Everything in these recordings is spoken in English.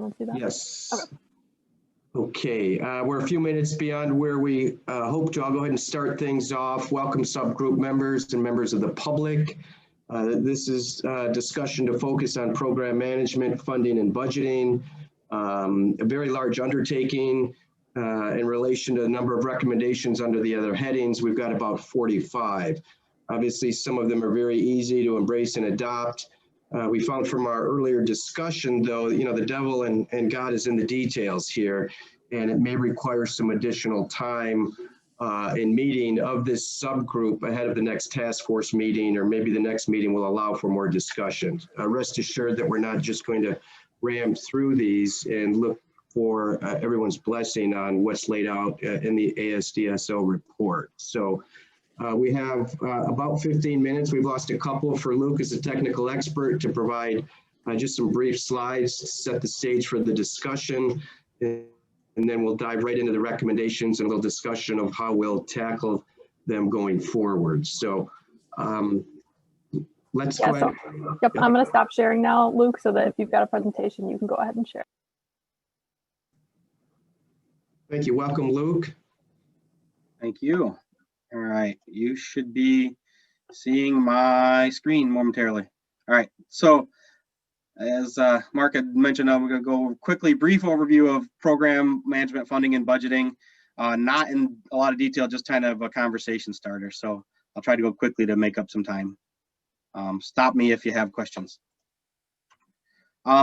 want to do that? Yes. Okay. Okay, we're a few minutes beyond where we hope to. I'll go ahead and start things off. Welcome subgroup members and members of the public. This is a discussion to focus on program management, funding, and budgeting. A very large undertaking in relation to the number of recommendations under the other headings. We've got about 45. Obviously, some of them are very easy to embrace and adopt. We found from our earlier discussion, though, the devil and God is in the details here, and it may require some additional time in meeting of this subgroup ahead of the next task force meeting, or maybe the next meeting will allow for more discussion. Rest assured that we're not just going to ram through these and look for everyone's blessing on what's laid out in the ASDSO report. So we have about 15 minutes. We've lost a couple for Luke as a technical expert to provide just some brief slides to set the stage for the discussion. And then we'll dive right into the recommendations and a little discussion of how we'll tackle them going forward. So let's go ahead. Yep, I'm going to stop sharing now, Luke, so that if you've got a presentation, you can go ahead and share. Thank you. Welcome, Luke. Thank you. All right, you should be seeing my screen momentarily. All right, so as Mark had mentioned, we're going to go quickly, brief overview of program management, funding, and budgeting. Not in a lot of detail, just kind of a conversation starter. So I'll try to go quickly to make up some time. Stop me if you have questions.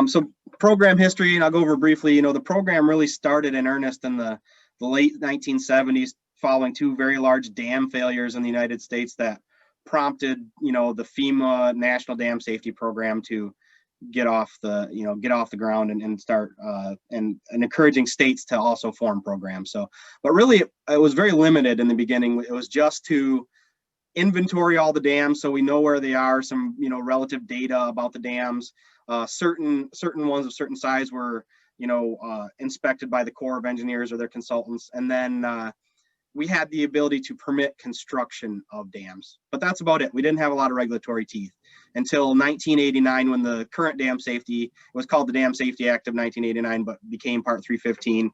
So program history, and I'll go over briefly. The program really started in earnest in the late 1970s, following two very large dam failures in the United States that prompted, the FEMA National Dam Safety Program to get off the ground and start and encouraging states to also form programs. So, but really it was very limited in the beginning. It was just to inventory all the dams so we know where they are, some relative data about the dams. Certain ones of certain size were inspected by the Corps of Engineers or their consultants, and then we had the ability to permit construction of dams, but that's about it. We didn't have a lot of regulatory teeth until 1989, when the current dam safety, it was called the Dam Safety Act of 1989, but became Part 315.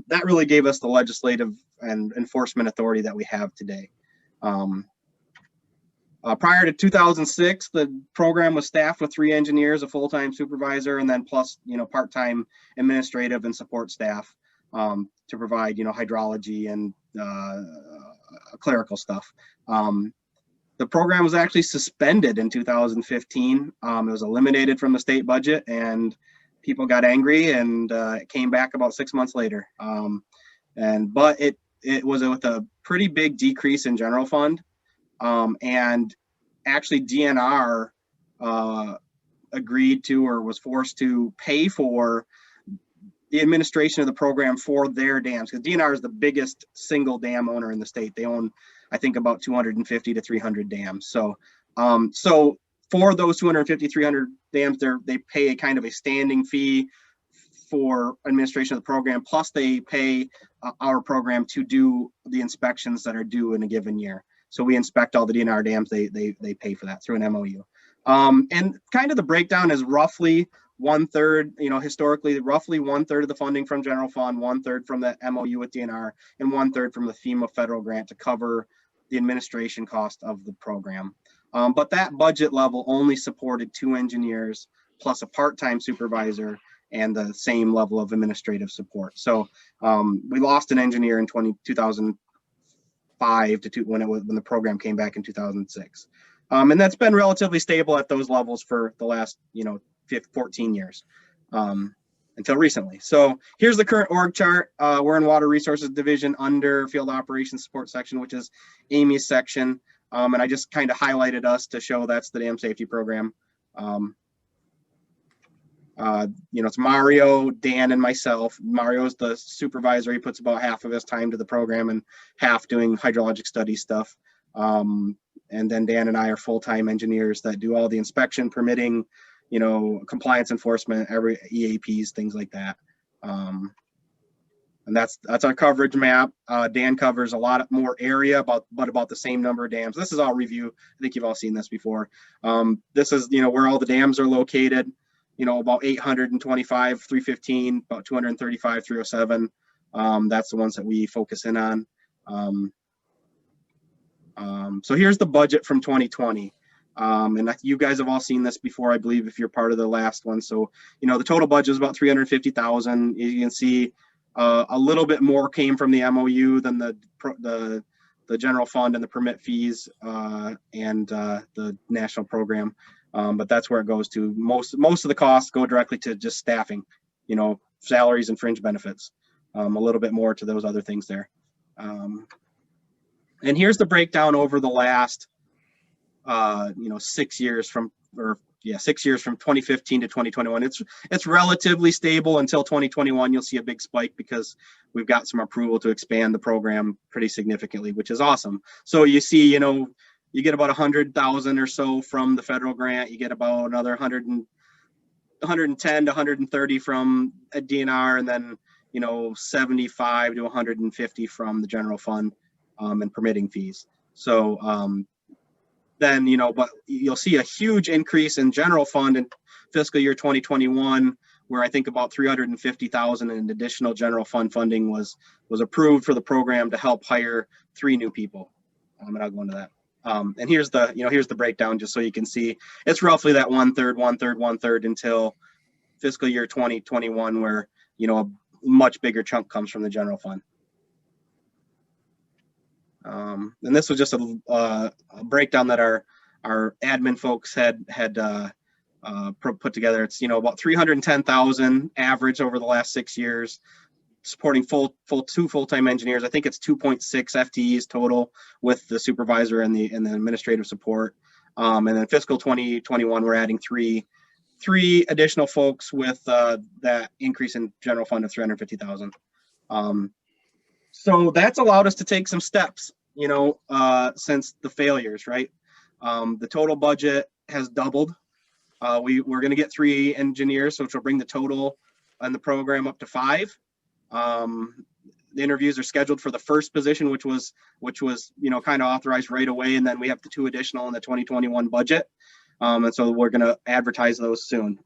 That really gave us the legislative and enforcement authority that we have today. Prior to 2006, the program was staffed with 3 engineers, a full-time supervisor, and then plus, part-time administrative and support staff to provide, hydrology and clerical stuff. The program was actually suspended in 2015. It was eliminated from the state budget, and people got angry, and it came back about 6 months later. But it was with a pretty big decrease in general fund. And actually DNR agreed to, or was forced to pay for the administration of the program for their dams, because DNR is the biggest single dam owner in the state. They own, I think, about 250 to 300 dams. So, so for those 250, 300 dams, they pay a kind of a standing fee for administration of the program, plus they pay our program to do the inspections that are due in a given year. So we inspect all the DNR dams. They pay for that through an MOU. And kind of the breakdown is roughly 1/3, historically, roughly 1/3 of the funding from general fund, 1/3 from the MOU with DNR, and 1/3 from the FEMA federal grant to cover the administration cost of the program. But that budget level only supported 2 engineers plus a part-time supervisor and the same level of administrative support. So we lost an engineer in 2005 to when the program came back in 2006. And that's been relatively stable at those levels for the last 14 years until recently. So here's the current org chart. We're in Water Resources Division under Field Operations Support Section, which is Amy's section. And I just kind of highlighted us to show that's the dam safety program. It's Mario, Dan, and myself. Mario's the supervisor. He puts about half of his time to the program and half doing hydrologic study stuff. And then Dan and I are full-time engineers that do all the inspection, permitting, compliance enforcement, every EAPs, things like that. And that's our coverage map. Dan covers a lot more area, but about the same number of dams. This is all review. I think you've all seen this before. This is, where all the dams are located. about 825, 315, about 235, 307. That's the ones that we focus in on. So here's the budget from 2020. And you guys have all seen this before, I believe, if you're part of the last one. So, the total budget is about 350,000. You can see a little bit more came from the MOU than the general fund and the permit fees and the national program. But that's where it goes to. Most of the costs go directly to just staffing, salaries and fringe benefits. A little bit more to those other things there. And here's the breakdown over the last 6 years from 2015 to 2021. It's relatively stable until 2021. You'll see a big spike because we've got some approval to expand the program pretty significantly, which is awesome. So you see, you get about 100,000 or so from the federal grant. You get about another 110 to 130 from a DNR, and then 75 to 150 from the general fund and permitting fees. So then, but you'll see a huge increase in general fund in fiscal year 2021, where I think about 350,000 in additional general fund funding was approved for the program to help hire 3 new people. And I'll go into that. And here's the breakdown, just so you can see. It's roughly that 1/3, 1/3, 1/3 until fiscal year 2021, where a much bigger chunk comes from the general fund. And this was just a breakdown that our admin folks had put together. It's about 310,000 average over the last 6 years, supporting 2 full-time engineers. I think it's 2.6 FTEs total with the supervisor and the administrative support. And then fiscal 2021, we're adding three additional folks with that increase in general fund of 350,000. So that's allowed us to take some steps, since the failures, right? The total budget has doubled. We're going to get 3 engineers, which will bring the total on the program up to 5. The interviews are scheduled for the first position, which was kind of authorized right away, and then we have the 2 additional in the 2021 budget. And so we're going to advertise those soon.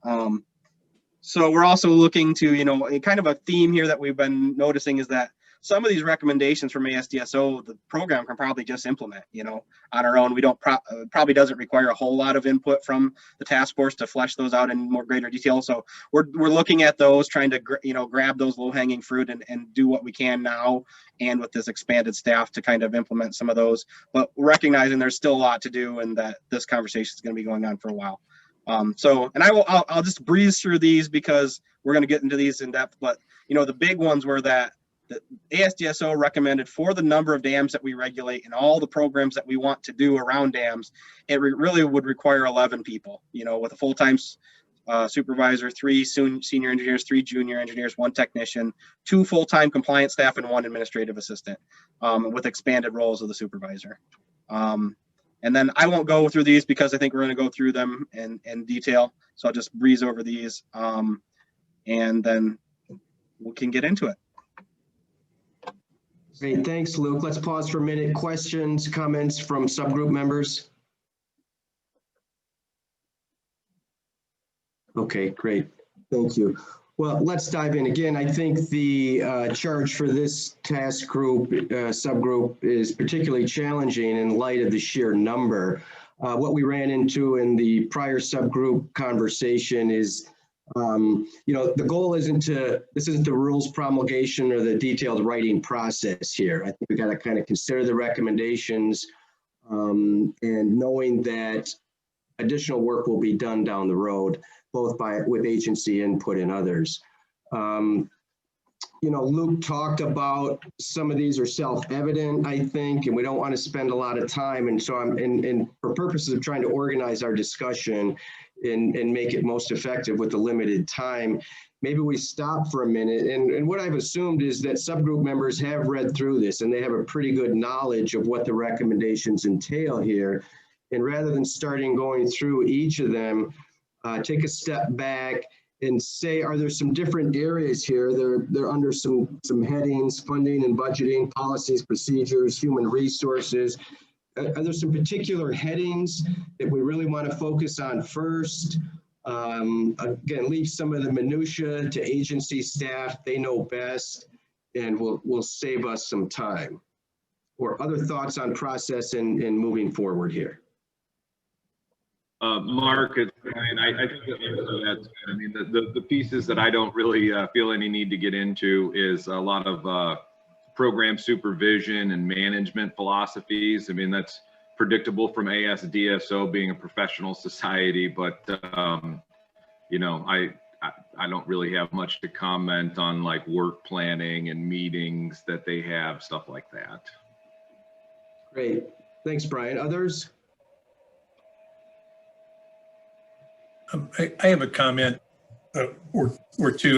So we're also looking to, kind of a theme here that we've been noticing is that some of these recommendations from ASDSO, the program can probably just implement, on our own. We don't probably doesn't require a whole lot of input from the task force to flesh those out in more greater detail. So we're looking at those, trying to grab those low hanging fruit and do what we can now, and with this expanded staff to kind of implement some of those. But recognizing there's still a lot to do, and that this conversation is going to be going on for a while. I'll just breeze through these because we're going to get into these in depth. But the big ones were that the ASDSO recommended for the number of dams that we regulate and all the programs that we want to do around dams, it really would require 11 people, with a full-time supervisor, 3 senior engineers, 3 junior engineers, 1 technician, 2 full-time compliance staff, and 1 administrative assistant, with expanded roles of the supervisor. And then I won't go through these because I think we're going to go through them in detail. So I'll just breeze over these, and then we can get into it. Great, thanks, Luke. Let's pause for a minute. Questions, comments from subgroup members? Okay, great. Thank you. Well, let's dive in. Again, I think the charge for this task group, subgroup, is particularly challenging in light of the sheer number. What we ran into in the prior subgroup conversation is the goal this isn't the rules promulgation or the detailed writing process here. I think we got to kind of consider the recommendations and knowing that additional work will be done down the road, both with agency input and others. Luke talked about some of these are self-evident, I think, and we don't want to spend a lot of time. And so for purposes of trying to organize our discussion and make it most effective with the limited time, maybe we stop for a minute. And what I've assumed is that subgroup members have read through this and they have a pretty good knowledge of what the recommendations entail here. And rather than going through each of them, take a step back and say, are there some different areas here? They're under some headings: funding and budgeting, policies, procedures, human resources. Are there some particular headings that we really want to focus on first? Again, leave some of the minutia to agency staff. They know best and will save us some time. Or other thoughts on process and moving forward here? Mark, I think that's, I mean, the pieces that I don't really feel any need to get into is a lot of program supervision and management philosophies. I mean, that's predictable from ASDSO being a professional society, but you know, I don't really have much to comment on like work planning and meetings that they have, stuff like that. Great. Thanks, Brian. Others? I have a comment or two.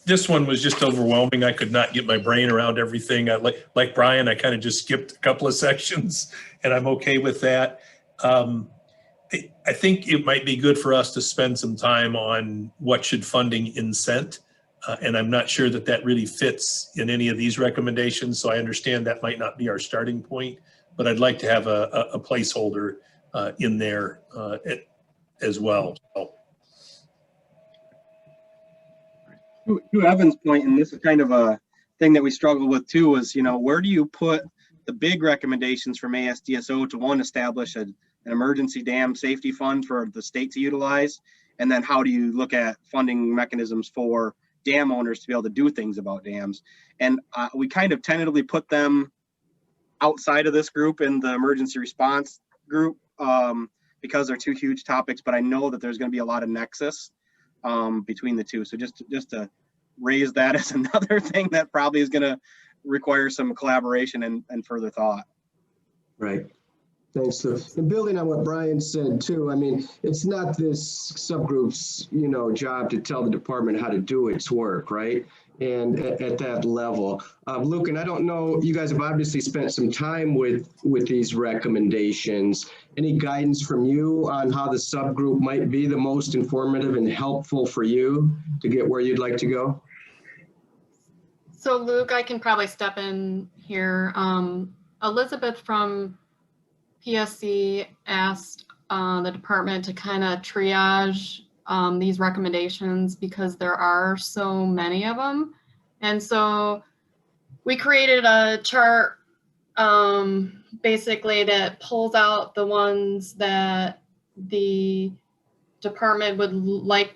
This one was just overwhelming. I could not get my brain around everything. Like Brian, I kind of just skipped a couple of sections, and I'm okay with that. I think it might be good for us to spend some time on what should funding incent, and I'm not sure that that really fits in any of these recommendations. So I understand that might not be our starting point, but I'd like to have a placeholder in there as well. To Evan's point, and this is kind of a thing that we struggle with too, is, you know, where do you put the big recommendations from ASDSO to, one, establish an emergency dam safety fund for the state to utilize, and then how do you look at funding mechanisms for dam owners to be able to do things about dams? And we kind of tentatively put them outside of this group in the emergency response group because they're two huge topics, but I know that there's going to be a lot of nexus between the two. So just to raise that as another thing that probably is going to require some collaboration and further thought. Right. Thanks. And building on what Brian said too, I mean, it's not this subgroup's, you know, job to tell the department how to do its work, right? And at that level, Luke, and I don't know, you guys have obviously spent some time with these recommendations. Any guidance from you on how the subgroup might be the most informative and helpful for you to get where you'd like to go? So Luke, I can probably step in here. Elizabeth from PSC asked the department to kind of triage these recommendations because there are so many of them. And so we created a chart basically that pulls out the ones that the department would like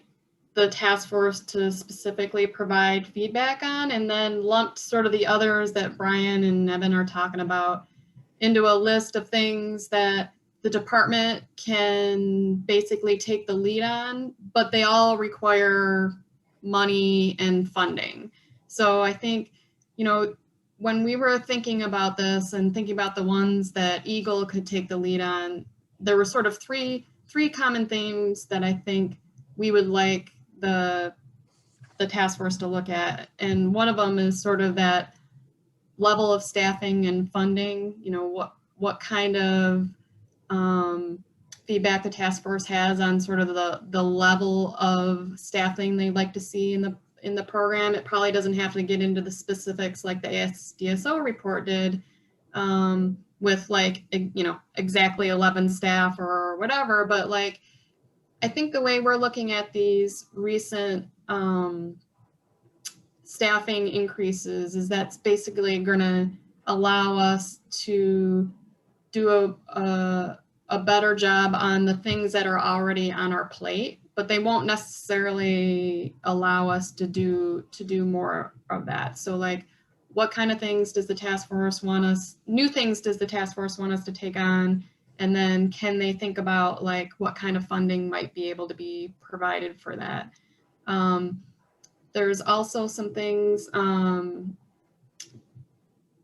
the task force to specifically provide feedback on, and then lumped sort of the others that Brian and Evan are talking about into a list of things that the department can basically take the lead on, but they all require money and funding. So I think, you know, when we were thinking about this and thinking about the ones that Eagle could take the lead on, there were sort of three common themes that I think we would like the task force to look at. And one of them is sort of that level of staffing and funding, you know, what kind of feedback the task force has on sort of the level of staffing they'd like to see in the program. It probably doesn't have to get into the specifics like the ASDSO report did with like, you know, exactly 11 staff or whatever, but like, I think the way we're looking at these recent staffing increases is that's basically going to allow us to do a better job on the things that are already on our plate, but they won't necessarily allow us to do more of that. So like, what kind of things does the task force want us, new things does the task force want us to take on? And then can they think about like what kind of funding might be able to be provided for that? There's also some things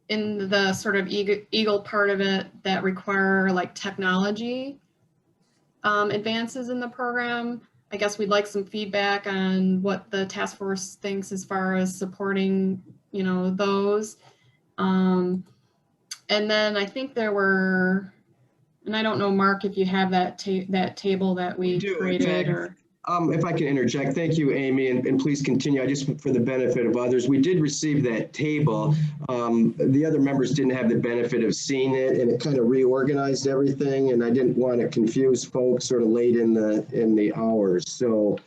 in the sort of Eagle part of it that require like technology advances in the program. I guess we'd like some feedback on what the task force thinks as far as supporting, you know, those. And then I think there were, and I don't know, Mark, if you have that table that we created, or If I can interject, thank you, Amy, and please continue. I just, for the benefit of others, we did receive that table. The other members didn't have the benefit of seeing it, and it kind of reorganized everything, and I didn't want to confuse folks sort of late in the hours. So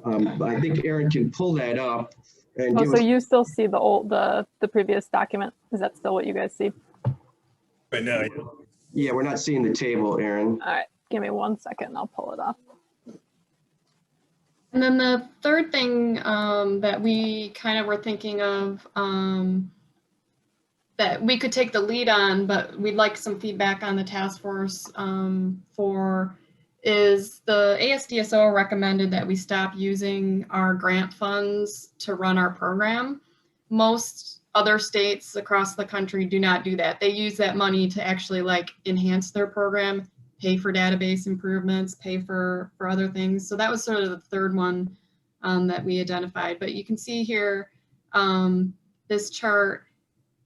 I think Aaron can pull that up and Oh, give so us. you still see the previous document? Is that still what you guys see? Right now, Yeah, we're not seeing the table, Aaron. All right, give me 1 second and I'll pull it up. And then the third thing that we kind of were thinking of that we could take the lead on, but we'd like some feedback on the task force for is the ASDSO recommended that we stop using our grant funds to run our program. Most other states across the country do not do that. They use that money to actually like enhance their program, pay for database improvements, pay for other things. So that was sort of the third one that we identified. But you can see here, this chart,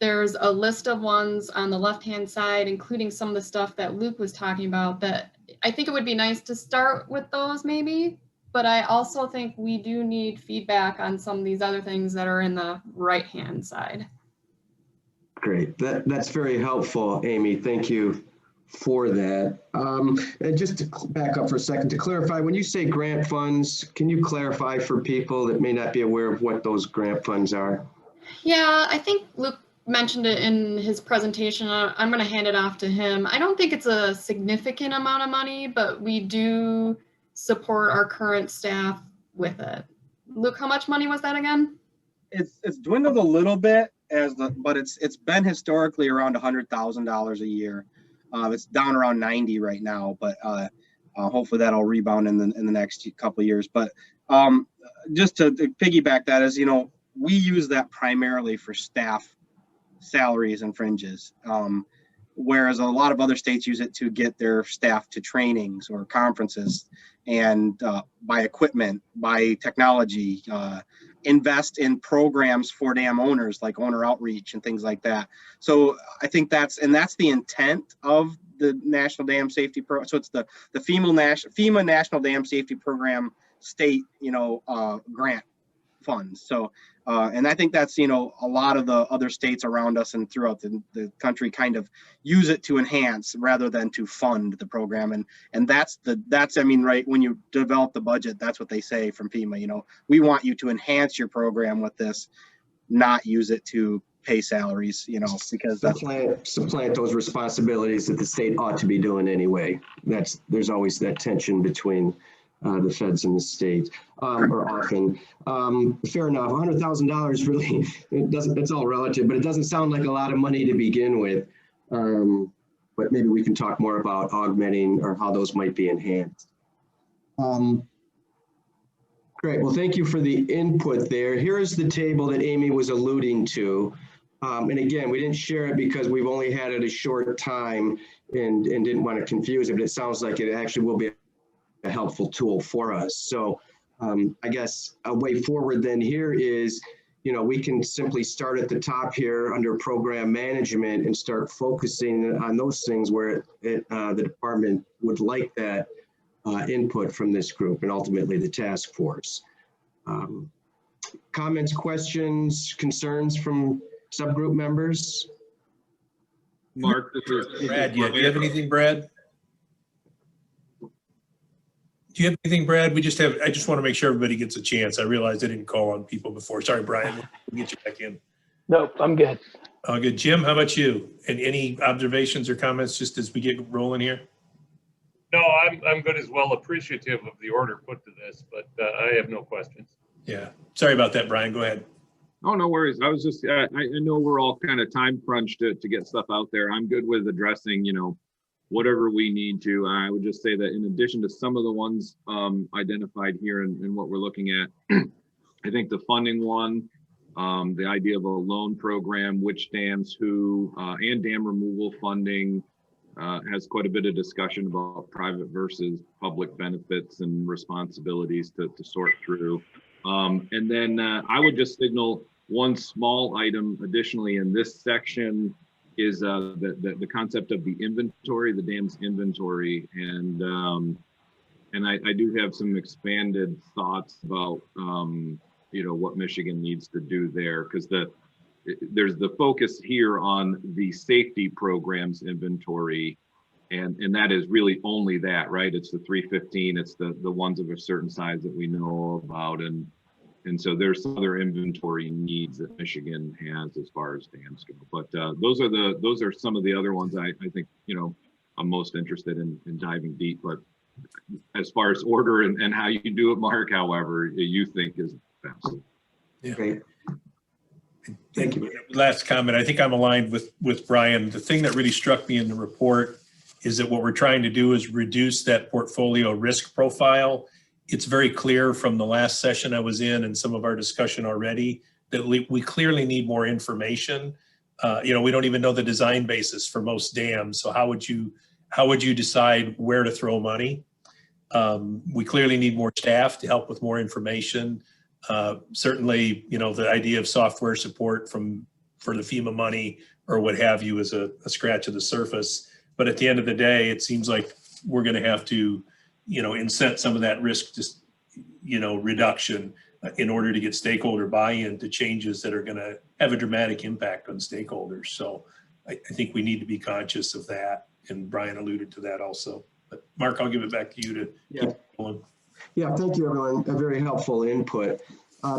there's a list of ones on the left-hand side, including some of the stuff that Luke was talking about that I think it would be nice to start with those maybe, but I also think we do need feedback on some of these other things that are in the right-hand side. Great, that's very helpful, Amy. Thank you for that. And just to back up for a second, to clarify, when you say grant funds, can you clarify for people that may not be aware of what those grant funds are? Yeah, I think Luke mentioned it in his presentation. I'm going to hand it off to him. I don't think it's a significant amount of money, but we do support our current staff with it. Luke, how much money was that again? It's dwindled a little bit but it's been historically around $100,000 a year. It's down around 90 right now, but hopefully that'll rebound in the next couple of years. But just to piggyback that is, we use that primarily for staff salaries and fringes, whereas a lot of other states use it to get their staff to trainings or conferences and buy equipment, buy technology, invest in programs for dam owners like owner outreach and things like that. So I think that's the intent of the National Dam Safety Program. So it's the FEMA National Dam Safety Program state, grant funds. So and I think that's, a lot of the other states around us and throughout the country kind of use it to enhance rather than to fund the program. And that's right, when you develop the budget, that's what they say from FEMA, we want you to enhance your program with this, not use it to pay salaries, because that's supplant those responsibilities that the state ought to be doing anyway. There's always that tension between the feds and the state, or often. Fair enough. $100,000 really, it's all relative, but it doesn't sound like a lot of money to begin with. But maybe we can talk more about augmenting or how those might be enhanced. Great. Well, thank you for the input there. Here's the table that Amy was alluding to. And again, we didn't share it because we've only had it a short time and didn't want to confuse it, but it sounds like it actually will be a helpful tool for us. So I guess a way forward then here is, we can simply start at the top here under program management and start focusing on those things where the department would like that input from this group and ultimately the task force. Comments, questions, concerns from subgroup members? Mark, this is Brad, do you have anything, Brad? Do you have anything, Brad? I just want to make sure everybody gets a chance. I realized I didn't call on people before. Sorry, Brian, we'll get you back in. Nope, I'm good. Good. Jim, how about you? And any observations or comments just as we get rolling here? No, I'm good as well. Appreciative of the order put to this, but I have no questions. Yeah. Sorry about that, Brian. Go ahead. Oh, no worries. I was just, I know we're all kind of time crunched to get stuff out there. I'm good with addressing, whatever we need to. I would just say that in addition to some of the ones identified here and what we're looking at, I think the funding one, the idea of a loan program, which dams, who, and dam removal funding has quite a bit of discussion about private versus public benefits and responsibilities to sort through. And then I would just signal one small item additionally in this section is the concept of the inventory, the dam's inventory, and And I do have some expanded thoughts about, what Michigan needs to do there, because there's the focus here on the safety programs inventory. And that is really only that, right? It's the 315, it's the ones of a certain size that we know about. And so there's some other inventory needs that Michigan has as far as dams go. But those are some of the other ones I think, I'm most interested in diving deep. But as far as order and how you do it, Mark, however you think is best. Yeah. Great. Thank you. Last comment, I think I'm aligned with Brian. The thing that really struck me in the report is that what we're trying to do is reduce that portfolio risk profile. It's very clear from the last session I was in and some of our discussion already that we clearly need more information. We don't even know the design basis for most dams. So how would you decide where to throw money? We clearly need more staff to help with more information. Certainly, the idea of software support for the FEMA money or what have you is a scratch of the surface. But at the end of the day, it seems like we're going to have to, incent some of that risk, just, reduction in order to get stakeholder buy-in to changes that are going to have a dramatic impact on stakeholders. So I think we need to be conscious of that. And Brian alluded to that also. But Mark, I'll give it back to you to keep going. Yeah, thank you, everyone. A very helpful input.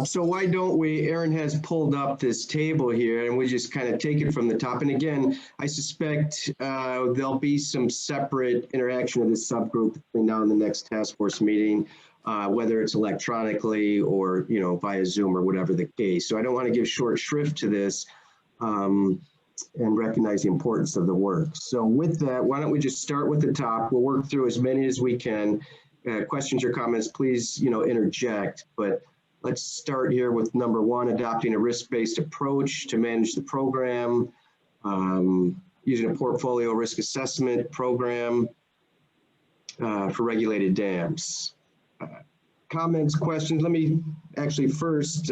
So why don't we, Aaron has pulled up this table here and we just kind of take it from the top. And again, I suspect there'll be some separate interaction of this subgroup between now and the next task force meeting, whether it's electronically or, via Zoom or whatever the case. So I don't want to give short shrift to this and recognize the importance of the work. So with that, why don't we just start with the top? We'll work through as many as we can. Questions or comments, please, interject. But let's start here with number 1, adopting a risk-based approach to manage the program, using a portfolio risk assessment program for regulated dams. Comments, questions? Let me actually first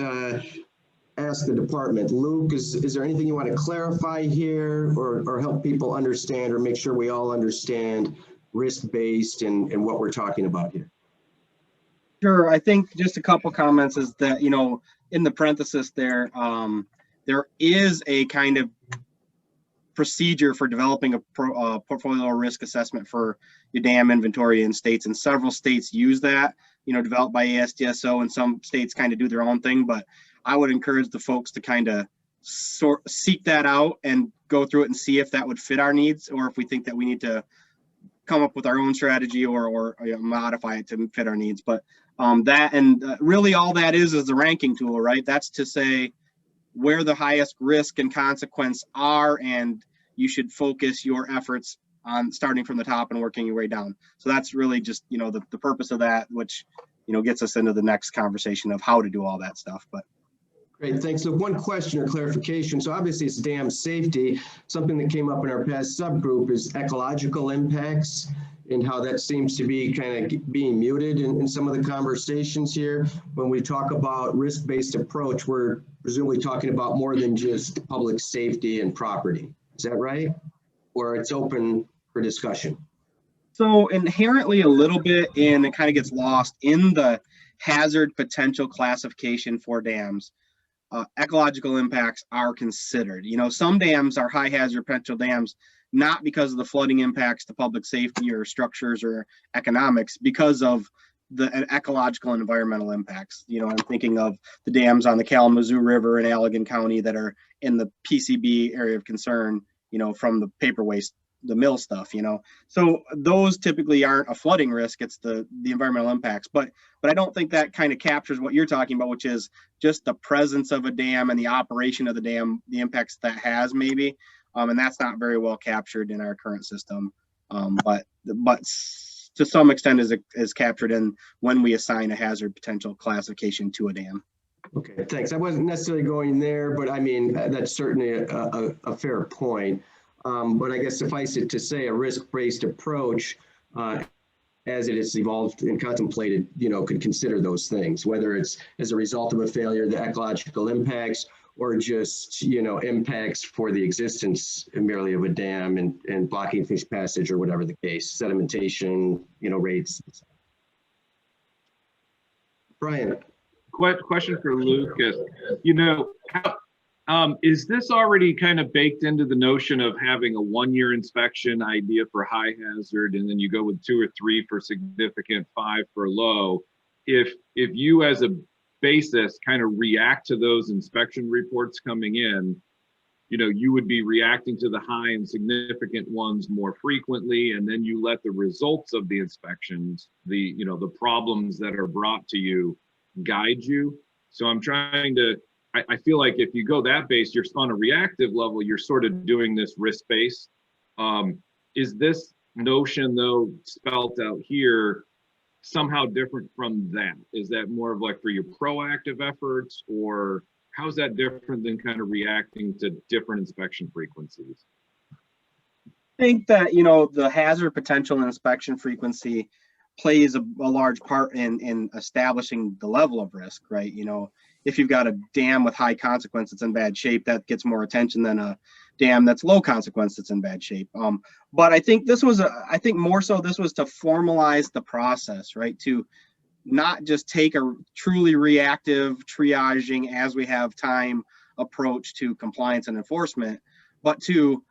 ask the department. Luke, is there anything you want to clarify here or help people understand or make sure we all understand risk-based and what we're talking about here? Sure. I think just a couple comments is that, in the parenthesis there, there is a kind of procedure for developing a portfolio risk assessment for your dam inventory in states, and several states use that, developed by ASDSO, and some states kind of do their own thing. But I would encourage the folks to kind of seek that out and go through it and see if that would fit our needs, or if we think that we need to come up with our own strategy or modify it to fit our needs. But really all that is the ranking tool, right? That's to say where the highest risk and consequence are, and you should focus your efforts on starting from the top and working your way down. So that's really just, the purpose of that, which, gets us into the next conversation of how to do all that stuff. But great, thanks. So one question or clarification. So obviously it's dam safety. Something that came up in our past subgroup is ecological impacts and how that seems to be kind of being muted in some of the conversations here. When we talk about risk-based approach, we're presumably talking about more than just public safety and property. Is that right? Or it's open for discussion? So inherently a little bit, and it kind of gets lost in the hazard potential classification for dams. Ecological impacts are considered. Some dams are high hazard potential dams, not because of the flooding impacts to public safety or structures or economics, because of the ecological and environmental impacts. I'm thinking of the dams on the Kalamazoo River in Allegan County that are in the PCB area of concern, from the paper waste, the mill stuff, So those typically aren't a flooding risk, it's the environmental impacts. But I don't think that kind of captures what you're talking about, which is just the presence of a dam and the operation of the dam, the impacts that has maybe. And that's not very well captured in our current system. But to some extent is captured in when we assign a hazard potential classification to a dam. Okay, thanks. I wasn't necessarily going there, but I mean, that's certainly a fair point. But I guess suffice it to say a risk-based approach, as it has evolved and contemplated, could consider those things, whether it's as a result of a failure, the ecological impacts, or just, impacts for the existence merely of a dam and blocking fish passage or whatever the case, sedimentation, rates. Brian. Question for Lucas. You know, is this already kind of baked into the notion of having a 1-year inspection idea for high hazard, and then you go with 2 or 3 for significant, 5 for low? If you as a basis kind of react to those inspection reports coming in, you know, you would be reacting to the high and significant ones more frequently, and then you let the results of the inspections, the problems that are brought to you, guide you. So I'm trying to, I feel like if you go that base, you're on a reactive level, you're sort of doing this risk-based. Is this notion though spelt out here somehow different from that? Is that more of like for your proactive efforts, or how's that different than kind of reacting to different inspection frequencies? I think that, you know, the hazard potential and inspection frequency plays a large part in establishing the level of risk, right? You know, if you've got a dam with high consequence that's in bad shape, that gets more attention than a dam that's low consequence that's in bad shape. But I think this was, I think more so this was to formalize the process, right? To not just take a truly reactive triaging as we have time approach to compliance and enforcement, but to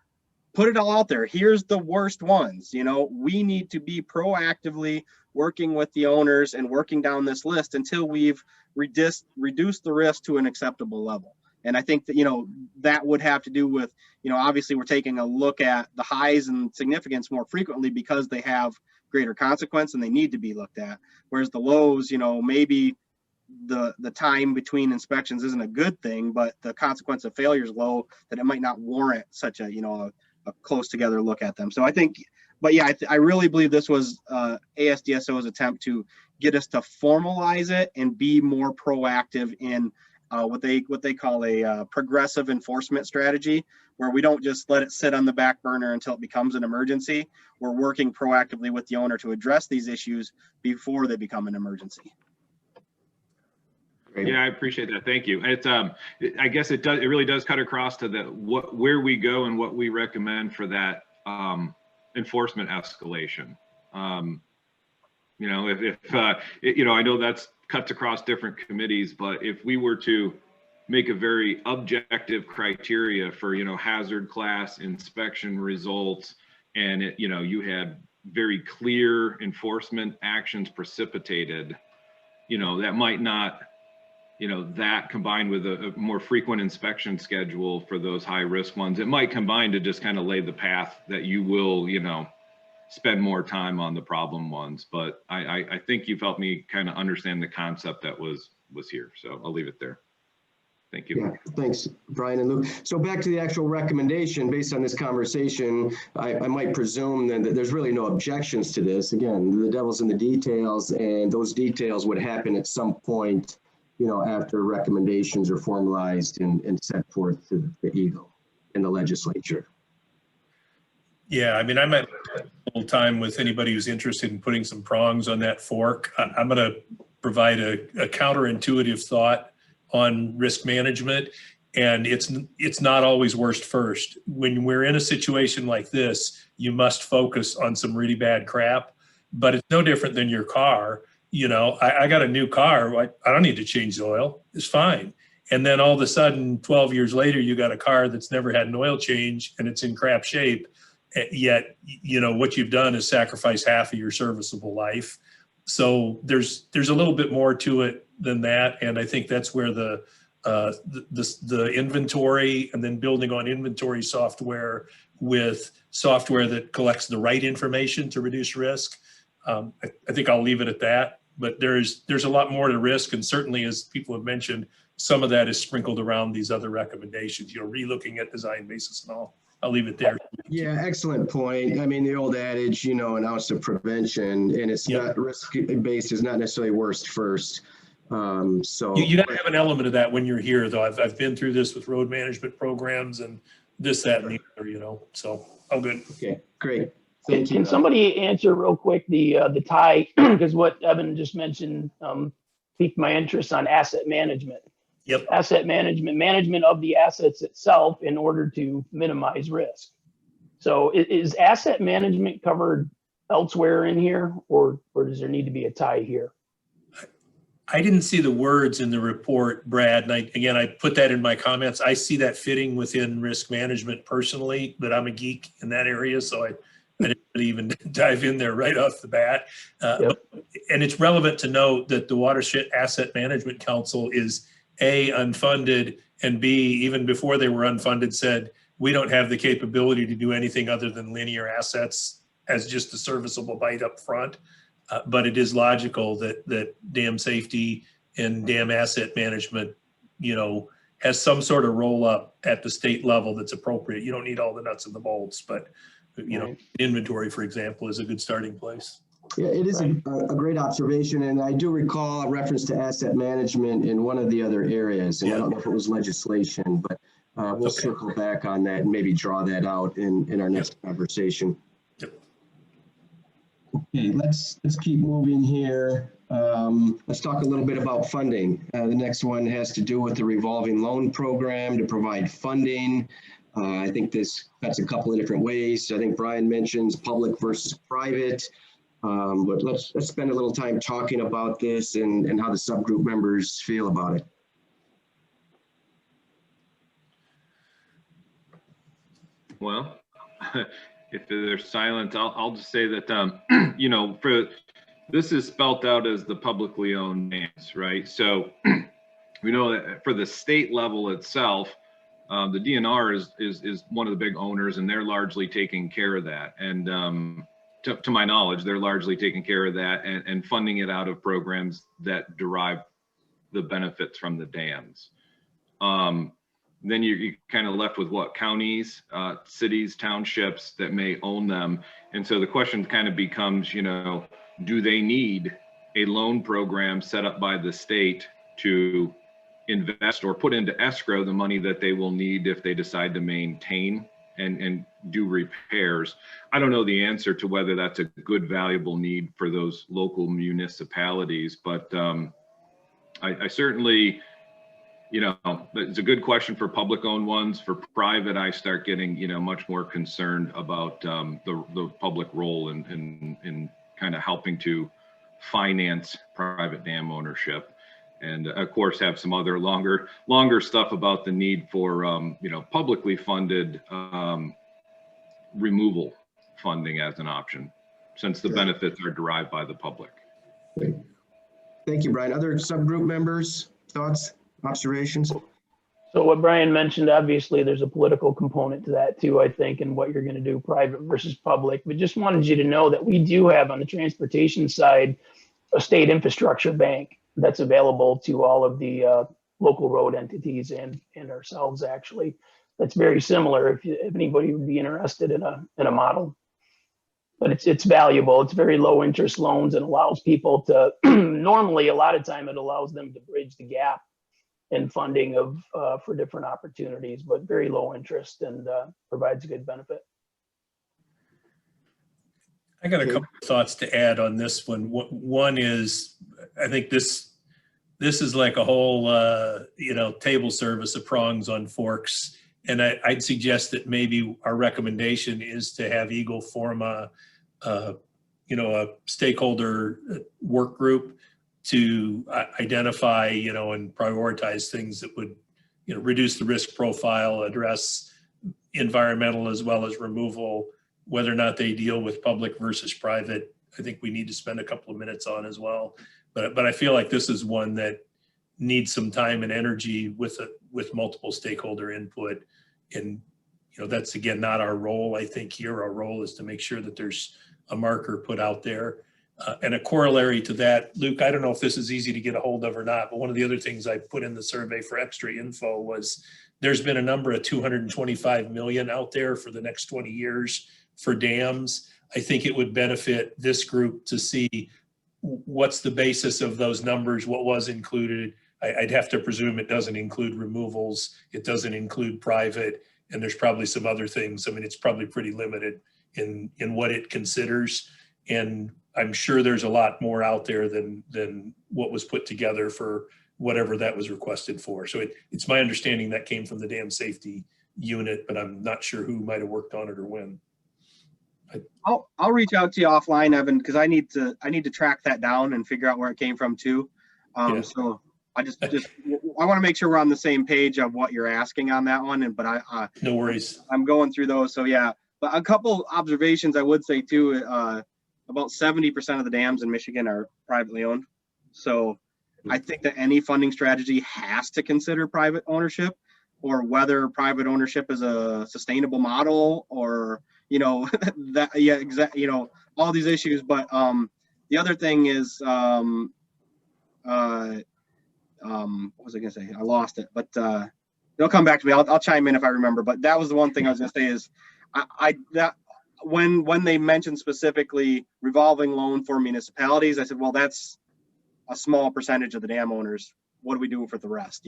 put it all out there. Here's the worst ones. You know, we need to be proactively working with the owners and working down this list until we've reduced the risk to an acceptable level. And I think that, you know, that would have to do with, you know, obviously we're taking a look at the highs and significance more frequently because they have greater consequence and they need to be looked at. Whereas the lows, you know, maybe the time between inspections isn't a good thing, but the consequence of failure is low, that it might not warrant such a, you know, a close together look at them. So I think, but yeah, I really believe this was ASDSO's attempt to get us to formalize it and be more proactive in what they call a progressive enforcement strategy, where we don't just let it sit on the back burner until it becomes an emergency. We're working proactively with the owner to address these issues before they become an emergency. Great. Yeah, I appreciate that. Thank you. It's I guess it really does cut across to where we go and what we recommend for that enforcement escalation. You know, you know, I know that's cuts across different committees, but if we were to make a very objective criteria for, you know, hazard class inspection results, and it, you know, you had very clear enforcement actions precipitated, you know, that might not, you know, that combined with a more frequent inspection schedule for those high risk ones, it might combine to just kind of lay the path that you will, you know, spend more time on the problem ones. But I think you've helped me kind of understand the concept that was here. So I'll leave it there. Thank you. Yeah, thanks, Brian and Luke. So back to the actual recommendation, based on this conversation, I might presume then that there's really no objections to this. Again, the devil's in the details, and those details would happen at some point, you know, after recommendations are formalized and set forth to the EGLE in the legislature. Yeah, I mean, I might spend a little time with anybody who's interested in putting some prongs on that fork. I'm going to provide a counterintuitive thought on risk management, and it's not always worst first. When we're in a situation like this, you must focus on some really bad crap, but it's no different than your car. You know, I got a new car. I don't need to change the oil. It's fine. And then all of a sudden, 12 years later, you got a car that's never had an oil change and it's in crap shape. Yet, you know, what you've done is sacrifice half of your serviceable life. So there's a little bit more to it than that. And I think that's where the inventory, and then building on inventory software with software that collects the right information to reduce risk. I think I'll leave it at that. But there's a lot more to risk, and certainly, as people have mentioned, some of that is sprinkled around these other recommendations. You know, relooking at design basis and all. I'll leave it there. Yeah, excellent point. I mean, the old adage, you know, an ounce of prevention, and it's not risk-based is not necessarily worst first. So you got to have an element of that when you're here, though. I've been through this with road management programs and this, that, and the other, you know. So all good. Okay, great. Thank you. Can somebody answer real quick the tie, because what Evan just mentioned piqued my interest on asset management. Yep. Asset management of the assets itself in order to minimize risk. So is asset management covered elsewhere in here, or does there need to be a tie here? I didn't see the words in the report, Brad, and I put that in my comments. I see that fitting within risk management personally, but I'm a geek in that area, so I didn't really even dive in there right off the bat. And it's relevant to note that the Watershed Asset Management Council is A, unfunded, and B, even before they were unfunded, said, we don't have the capability to do anything other than linear assets as just a serviceable bite up front. But it is logical that dam safety and dam asset management, has some sort of roll up at the state level that's appropriate. You don't need all the nuts and the bolts, but inventory, for example, is a good starting place. Yeah, it is a great observation, and I do recall a reference to asset management in one of the other areas, and I don't know if it was legislation, but we'll circle back on that and maybe draw that out in our next conversation. Okay, let's keep moving here. Let's talk a little bit about funding. The next one has to do with the revolving loan program to provide funding. I think this cuts a couple of different ways. I think Brian mentions public versus private, but let's spend a little time talking about this and how the subgroup members feel about it. Well, if there's silence, I'll just say that, this is spelt out as the publicly owned dams, right? So we know that for the state level itself, the DNR is one of the big owners, and they're largely taking care of that. And to my knowledge, they're largely taking care of that and funding it out of programs that derive the benefits from the dams. Then you kind of left with what? Counties, cities, townships that may own them. And so the question kind of becomes, do they need a loan program set up by the state to invest or put into escrow the money that they will need if they decide to maintain and do repairs? I don't know the answer to whether that's a good, valuable need for those local municipalities, but I certainly, it's a good question for public owned ones. For private, I start getting, much more concerned about the public role in kind of helping to finance private dam ownership. And of course, have some other longer stuff about the need for, publicly funded removal funding as an option, since the benefits are derived by the public. Great. Thank you, Brian. Other subgroup members, thoughts, observations? So what Brian mentioned, obviously there's a political component to that too, I think, and what you're going to do private versus public. But just wanted you to know that we do have on the transportation side a state infrastructure bank that's available to all of the local road entities and ourselves, actually. That's very similar if anybody would be interested in a model. But it's valuable. It's very low interest loans and allows people to normally a lot of time it allows them to bridge the gap in funding of for different opportunities, but very low interest and provides a good benefit. I got a couple of thoughts to add on this one. One is, I think this is like a whole, table service of prongs on forks. And I'd suggest that maybe our recommendation is to have Eagle form a stakeholder work group to identify, and prioritize things that would, reduce the risk profile, address environmental as well as removal, whether or not they deal with public versus private. I think we need to spend a couple of minutes on as well. But I feel like this is one that needs some time and energy with multiple stakeholder input. And, that's again, not our role. I think here our role is to make sure that there's a marker put out there. And a corollary to that, Luke, I don't know if this is easy to get a hold of or not, but one of the other things I put in the survey for extra info was there's been a number of 225 million out there for the next 20 years for dams. I think it would benefit this group to see what's the basis of those numbers, what was included. I'd have to presume it doesn't include removals, it doesn't include private, and there's probably some other things. I mean, it's probably pretty limited in what it considers. And I'm sure there's a lot more out there than what was put together for whatever that was requested for. So it's my understanding that came from the dam safety unit, but I'm not sure who might have worked on it or when. I'll reach out to you offline, Evan, because I need to track that down and figure out where it came from too. Yeah. So I I want to make sure we're on the same page of what you're asking on that one. But No worries. I'm going through those. So yeah, but a couple observations I would say too, about 70% of the dams in Michigan are privately owned. So I think that any funding strategy has to consider private ownership, or whether private ownership is a sustainable model, or, that, yeah, exactly, all these issues. But the other thing is, what was I gonna say? I lost it, but it'll come back to me. I'll chime in if I remember. But that was the one thing I was gonna say is, that when they mentioned specifically revolving loan for municipalities, I said, well, that's a small percentage of the dam owners. What are we doing for the rest?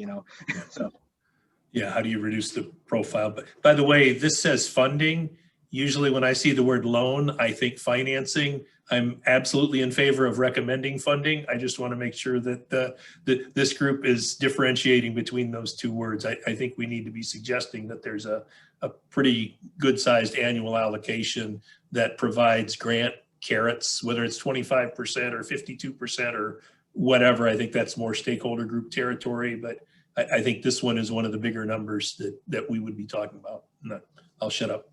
So. Yeah, how do you reduce the profile? But by the way, this says funding. Usually when I see the word loan, I think financing. I'm absolutely in favor of recommending funding. I just want to make sure that this group is differentiating between those two words. I think we need to be suggesting that there's a pretty good sized annual allocation that provides grant carrots, whether it's 25% or 52% or whatever. I think that's more stakeholder group territory, but I think this one is one of the bigger numbers that we would be talking about. I'll shut up.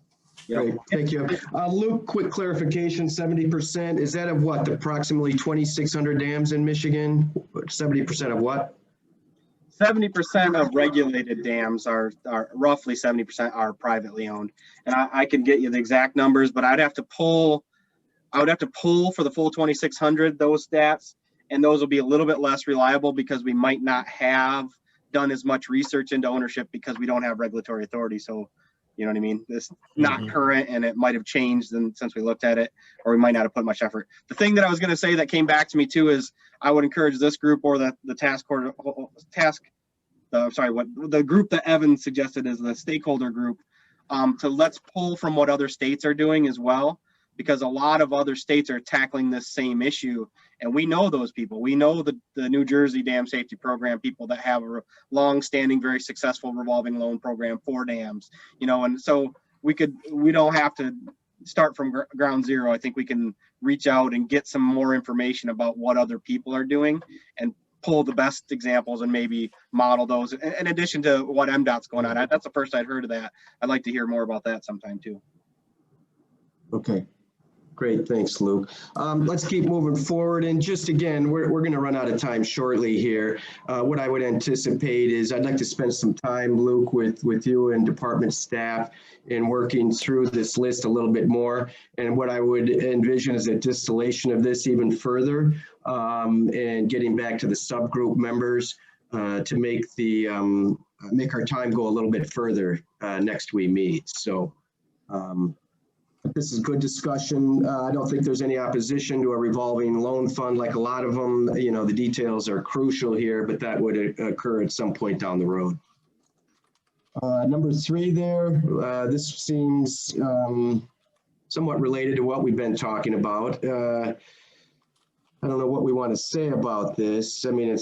Great, thank you. Luke, quick clarification, 70%, is that of what, approximately 2,600 dams in Michigan? 70% of what? 70% of regulated dams are roughly 70% are privately owned. And I can get you the exact numbers, but I would have to pull for the full 2,600, those stats, and those will be a little bit less reliable because we might not have done as much research into ownership because we don't have regulatory authority. So, you know what I mean? It's not current, and it might have changed since we looked at it, or we might not have put much effort. The thing that I was going to say that came back to me too is I would encourage this group or the group that Evan suggested is the stakeholder group, to let's pull from what other states are doing as well, because a lot of other states are tackling this same issue. And we know those people. We know the New Jersey Dam Safety Program people that have a long-standing, very successful revolving loan program for dams, and so we don't have to start from ground zero. I think we can reach out and get some more information about what other people are doing and pull the best examples and maybe model those in addition to what MDOT's going on. That's the first I'd heard of that. I'd like to hear more about that sometime too. Okay. Great, thanks, Luke. Let's keep moving forward. And just again, we're going to run out of time shortly here. What I would anticipate is I'd like to spend some time, Luke, with you and department staff in working through this list a little bit more. And what I would envision is a distillation of this even further, and getting back to the subgroup members to make our time go a little bit further next we meet. So. This is good discussion. I don't think there's any opposition to a revolving loan fund like a lot of them. The details are crucial here, but that would occur at some point down the road. Number 3 there, this seems somewhat related to what we've been talking about. I don't know what we want to say about this. I mean,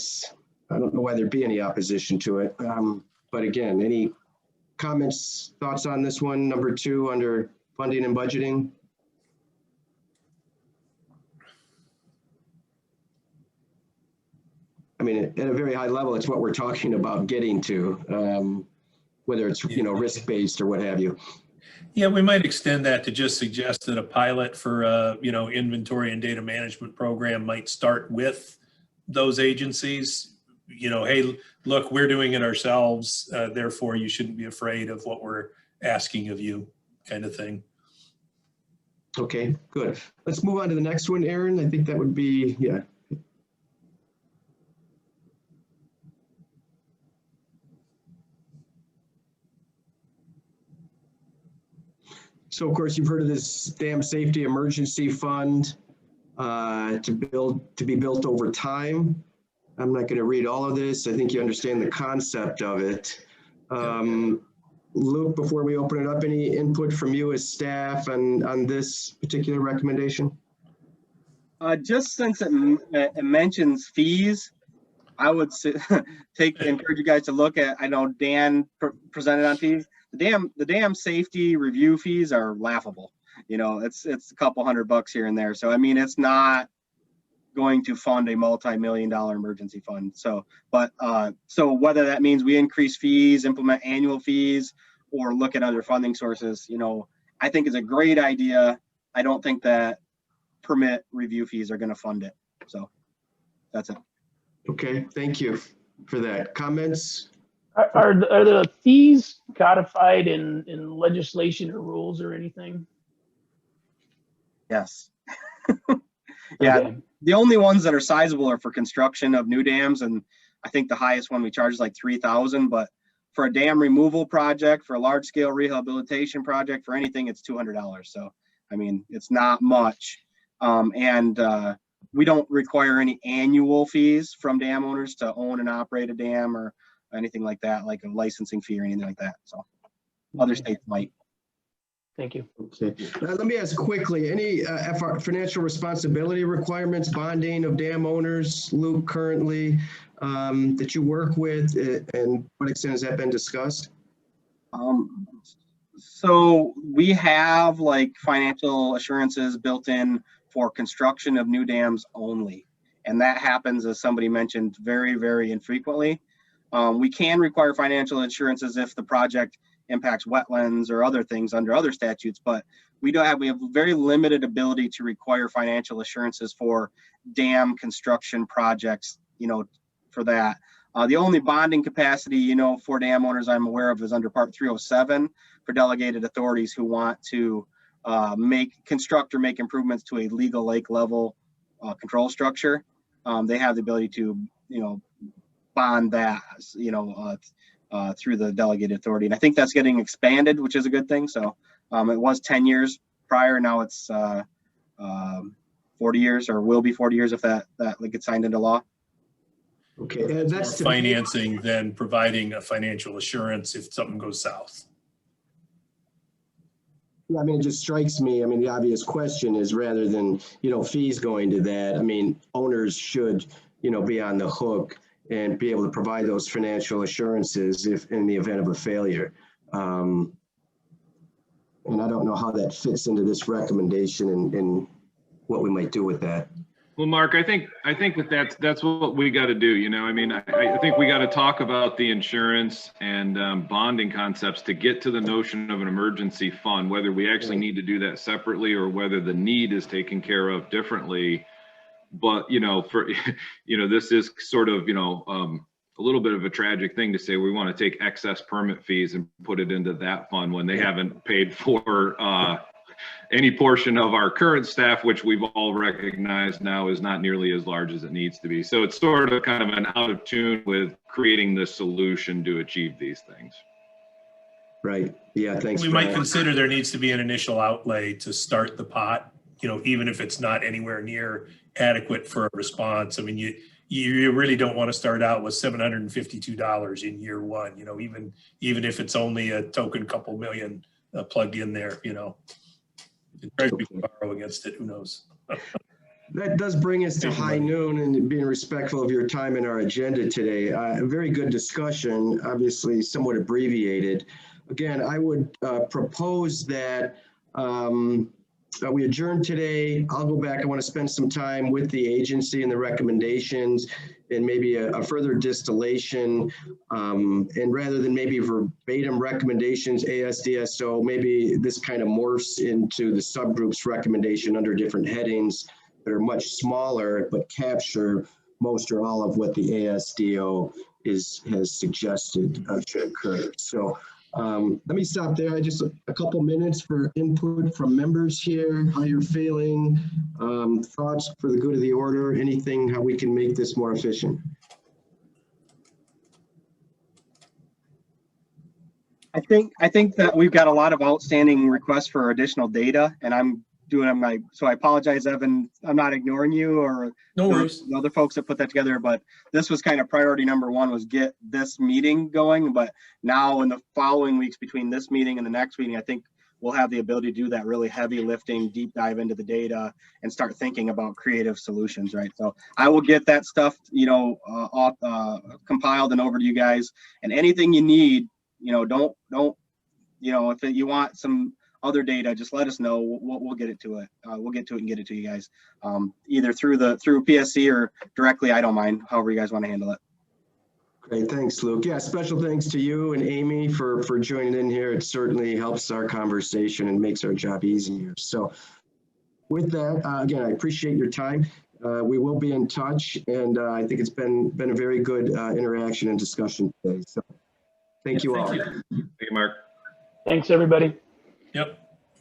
I don't know why there'd be any opposition to it. But again, any comments, thoughts on this one, number 2 under funding and budgeting? I mean, at a very high level, it's what we're talking about getting to, whether it's, risk-based or what have you. Yeah, we might extend that to just suggest that a pilot for inventory and data management program might start with those agencies. Hey, look, we're doing it ourselves. Therefore, you shouldn't be afraid of what we're asking of you, kind of thing. Okay, good. Let's move on to the next one, Aaron. I think that would be, yeah. So of course, you've heard of this Dam Safety Emergency Fund to be built over time. I'm not going to read all of this. I think you understand the concept of it. Luke, before we open it up, any input from you as staff on this particular recommendation? Just since it mentions fees, I would encourage you guys to look at, I know Dan presented on fees. The dam safety review fees are laughable. It's a couple $100 here and there. So, I mean, it's not going to fund a multi-million-dollar emergency fund. So, but so whether that means we increase fees, implement annual fees, or look at other funding sources, you know, I think is a great idea. I don't think that permit review fees are going to fund it. So that's it. Okay, thank you for that. Comments? Are the fees codified in legislation or rules or anything? Yes. Yeah. Okay. The only ones that are sizable are for construction of new dams, and I think the highest one we charge is like 3,000. But for a dam removal project, for a large scale rehabilitation project, for anything, it's $200. So I mean, it's not much, and we don't require any annual fees from dam owners to own and operate a dam or anything like that, like a licensing fee or anything like that. So other states might. Thank you. Okay, let me ask quickly, any financial responsibility requirements, bonding of dam owners, Luke, currently that you work with, and what extent has that been discussed? So we have like financial assurances built in for construction of new dams only. And that happens, as somebody mentioned, very, very infrequently. We can require financial assurances if the project impacts wetlands or other things under other statutes, but we have very limited ability to require financial assurances for dam construction projects, you know, for that. The only bonding capacity, you know, for dam owners I'm aware of is under Part 307 for delegated authorities who want to construct or make improvements to a legal lake level control structure. They have the ability to, you know, bond that, you know, through the delegated authority. And I think that's getting expanded, which is a good thing. So it was 10 years prior. Now it's 40 years, or will be 40 years if that gets signed into law. Okay, and that's More financing than providing a financial assurance if something goes south. Yeah, I mean, it just strikes me, I mean, the obvious question is, rather than, you know, fees going to that, I mean, owners should, you know, be on the hook and be able to provide those financial assurances if in the event of a failure. And I don't know how that fits into this recommendation and what we might do with that. Well, Mark, I think that's what we got to do. You know, I mean, I think we got to talk about the insurance and bonding concepts to get to the notion of an emergency fund, whether we actually need to do that separately or whether the need is taken care of differently. But, you know, this is sort of, you know, a little bit of a tragic thing to say we want to take excess permit fees and put it into that fund when they haven't paid for any portion of our current staff, which we've all recognized now is not nearly as large as it needs to be. So it's sort of kind of an out of tune with creating the solution to achieve these things. Right. Yeah, thanks. We might consider there needs to be an initial outlay to start the pot, you know, even if it's not anywhere near adequate for a response. I mean, you really don't want to start out with $752 in year one, you know, even if it's only a token couple million plugged in there, you know. Treasury can borrow against it, who knows? That does bring us to high noon, and being respectful of your time in our agenda today. A very good discussion, obviously somewhat abbreviated. Again, I would propose that we adjourn today. I'll go back. I want to spend some time with the agency and the recommendations and maybe a further distillation. And rather than maybe verbatim recommendations, ASDSO, maybe this kind of morphs into the subgroups recommendation under different headings that are much smaller, but capture most or all of what the ASDO has suggested should occur. So let me stop there. Just a couple minutes for input from members here, how you're feeling, thoughts for the good of the order, anything, how we can make this more efficient. I think that we've got a lot of outstanding requests for additional data, and I'm doing so I apologize, Evan. I'm not ignoring you or No worries. the other folks that put that together, but this was kind of priority number one, was get this meeting going. But now in the following weeks between this meeting and the next meeting, I think we'll have the ability to do that really heavy lifting, deep dive into the data and start thinking about creative solutions, right? So I will get that stuff, you know, compiled and over to you guys, and anything you need, you know, don't, you know, if you want some other data, just let us know. We'll get it to it. We'll get to it and get it to you guys, either through PSC or directly. I don't mind, however you guys want to handle it. Great, thanks, Luke. Yeah, special thanks to you and Amy for joining in here. It certainly helps our conversation and makes our job easier. So with that, again, I appreciate your time. We will be in touch, and I think it's been a very good interaction and discussion today. So thank you all. Thank you. Thank you, Mark. Thanks, everybody. Yep.